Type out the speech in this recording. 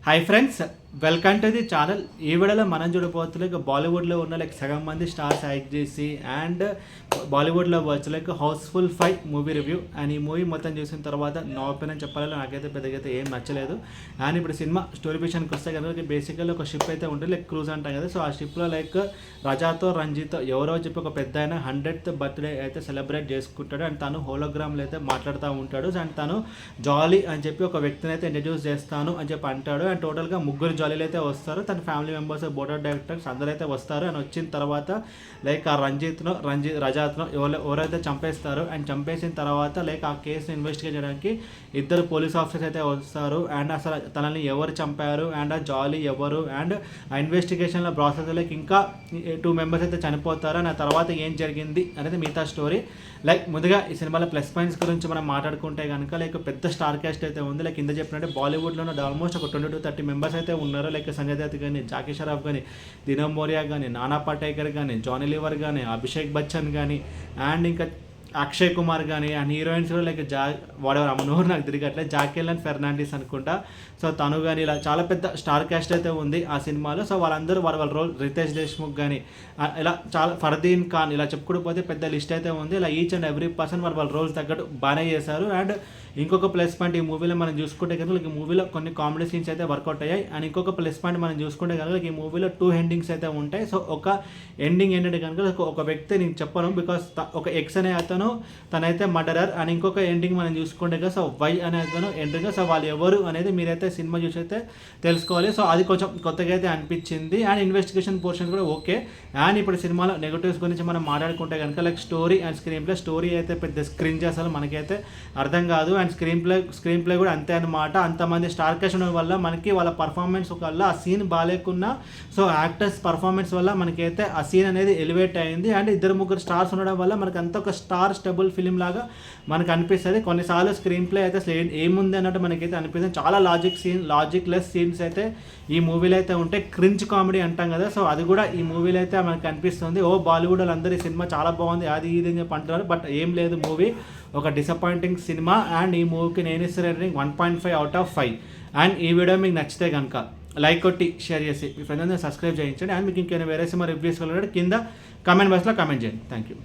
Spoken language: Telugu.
Hi friends, welcome to the channel. ఈ వీడియోలో మనం చూడబోతులే బాలీవుడ్లో ఉన్న సగం మంది స్టార్స్ యాక్ట్ చేసి అండ్ బాలీవుడ్లో వచ్చు హౌస్ఫుల్ 5 మూవీ రివ్యూ. అండ్ ఈ మూవీ మొత్తం చూసిన తర్వాత నా ఒపీనియన్ చెప్పాలి, నాకైతే పెద్దగా అయితే ఏం నచ్చలేదు. అండ్ ఇప్పుడు సినిమా స్టోరీ విషయానికి వస్తే కనుక బేసికల్లీ ఒక షిప్ అయితే ఉంటుంది, క్రూజ్ అంటాం కదా. సో ఆ షిప్లో రజాతో రంజితో ఎవరో చెప్పి ఒక పెద్ద ఆయన 100th బర్త్డే అయితే సెలబ్రేట్ చేసుకుంటాడు. అండ్ తను హోలోగ్రామ్లో అయితే మాట్లాడుతూ ఉంటాడు. అండ్ తను జాలీ అని చెప్పి ఒక వ్యక్తిని అయితే ఇంట్రడ్యూస్ చేస్తాను అని చెప్పి అంటాడు. అండ్ టోటల్గా ముగ్గురు జాలీలు అయితే వస్తారు, తన family members, board of directors అందరూ అయితే వస్తారు. అండ్ వచ్చిన తర్వాత ఆ రజాత్ను ఎవరైతే చంపేస్తారు. అండ్ చంపేసిన తర్వాత ఆ కేసుని ఇన్వెస్టిగేట్ చేయడానికి 2 పోలీస్ ఆఫీసర్స్ అయితే వస్తారు. అండ్ అసలు తనని ఎవరు చంపారు అండ్ ఆ జాలీ ఎవరు అండ్ ఆ ఇన్వెస్టిగేషన్లో ప్రాసెస్ ఇంకా 2 మెంబర్స్ అయితే చనిపోతారు. అండ్ ఆ తర్వాత ఏం జరిగింది అనేది మిగతా స్టోరీ. ముందుగా ఈ సినిమాలో ప్లస్ పాయింట్స్ గురించి మనం మాట్లాడుకుంటే కనుక పెద్ద స్టార్ క్యాస్ట్ అయితే ఉంది. కింద చెప్పినట్టే బాలీవుడ్లో ఆల్మోస్ట్ ఒక 20 to 30 మెంబర్స్ అయితే ఉన్నారు. సంజయ్ దత్ కానీ, జాకీ షరాఫ్ కానీ, దినవ్ మోరియా కానీ, నానా పాటేకర్ కానీ, జానీ లీవర్ కానీ, అభిషేక్ బచ్చన్ కానీ అండ్ ఇంకా అక్షయ్ కుమార్ కానీ. అండ్ హీరోయిన్స్ కూడా వాడెవరు అమ్మనూరు నాకు తిరిగట్లేదు, జాకెలిన్ ఫెర్నాండిస్ అనుకుంటా. సో తను కానీ ఇలా చాలా పెద్ద స్టార్ క్యాస్ట్ అయితే ఉంది ఆ సినిమాలో. సో వాళ్ళందరూ వాళ్ళ రోల్, రితేష్ దేశ్ముఖ్ కానీ ఇలా చాలా, ఫర్దీన్ ఖాన్ ఇలా చెప్పుకుంటూ పెద్ద లిస్ట్ అయితే ఉంది. ఇలా ఈచ్ అండ్ ఎవ్రీ పర్సన్ వాళ్ళ రోల్స్ తగ్గట్టు బాగానే చేశారు. అండ్ ఇంకొక ప్లస్ పాయింట్ ఈ మూవీలో మనం చూసుకుంటే కనుక ఈ మూవీలో కొన్ని కామెడీ సీన్స్ అయితే వర్కౌట్ అయ్యాయి. అండ్ ఇంకొక ప్లస్ పాయింట్ మనం చూసుకుంటే కనుక ఈ మూవీలో 2 ఎండింగ్స్ అయితే ఉంటాయి. సో ఒక ఎండింగ్ ఏంటంటే కనుక ఒక వ్యక్తి నేను చెప్పను, బికాస్ ఒక ఎక్స్ అనే అతను తనైతే మర్డరర్. అండ్ ఇంకొక ఎండింగ్ మనం చూసుకుంటే కదా, సో వై అనే అతను ఎండింగ్. సో వాళ్ళు ఎవరు అనేది మీరైతే సినిమా చూసి అయితే తెలుసుకోవాలి. సో అది కొంచెం కొత్తగా అయితే అనిపించింది. అండ్ ఇన్వెస్టిగేషన్ పోర్షన్ కూడా ఓకే. అండ్ ఇప్పుడు సినిమాలో నెగటివ్స్ గురించి మనం మాట్లాడుకుంటే కనుక స్టోరీ అండ్ స్క్రీన్ అయితే పెద్ద స్క్రీన్ చేస్తారు, మనకైతే అర్థం కాదు. అండ్ స్క్రీన్ ప్లే కూడా అంతే అనమాట. అంతమంది స్టార్ క్యాస్ట్ ఉండడం వల్ల మనకి వాళ్ళ పర్ఫార్మెన్స్ వల్ల ఆ సీన్ బాగాలేకున్నా సో యాక్టర్స్ పర్ఫార్మెన్స్ వల్ల మనకైతే ఆ సీన్ అనేది ఎలివేట్ అయింది. అండ్ 2-3 స్టార్స్ ఉండడం వల్ల మనకు అంత ఒక స్టార్ స్టెబుల్ ఫిలిం లాగా మనకు అనిపిస్తుంది. కొన్నిసార్లు స్క్రీన్ ప్లే అయితే అసలు ఏముంది అన్నట్టు మనకైతే అనిపిస్తుంది. చాలా లాజిక్ లెస్ సీన్స్ అయితే ఈ మూవీలో అయితే ఉంటే క్రింజ్ కామెడీ అంటాం కదా, సో అది కూడా ఈ మూవీలో అయితే మనకు అనిపిస్తుంది. బాలీవుడ్ వాళ్ళందరూ ఈ సినిమా చాలా బాగుంది అది ఇది అని చెప్పి అంటున్నారు, బట్ ఏం లేదు, మూవీ ఒక డిసప్పాయింటింగ్ సినిమా. అండ్ ఈ మూవీకి నేను ఇస్తే రేటింగ్ 1.5 out of 5. అండ్ ఈ వీడియో మీకు నచ్చితే కనుక లైక్ కొట్టి షేర్ చేసి మీ ఫ్రెండ్స్ సబ్స్క్రైబ్ చేయించండి. అండ్ మీకు ఇంకేమైనా వేరే సినిమా రివ్యూస్ కింద కామెంట్ బాక్స్లో కామెంట్ చేయండి. Thank you.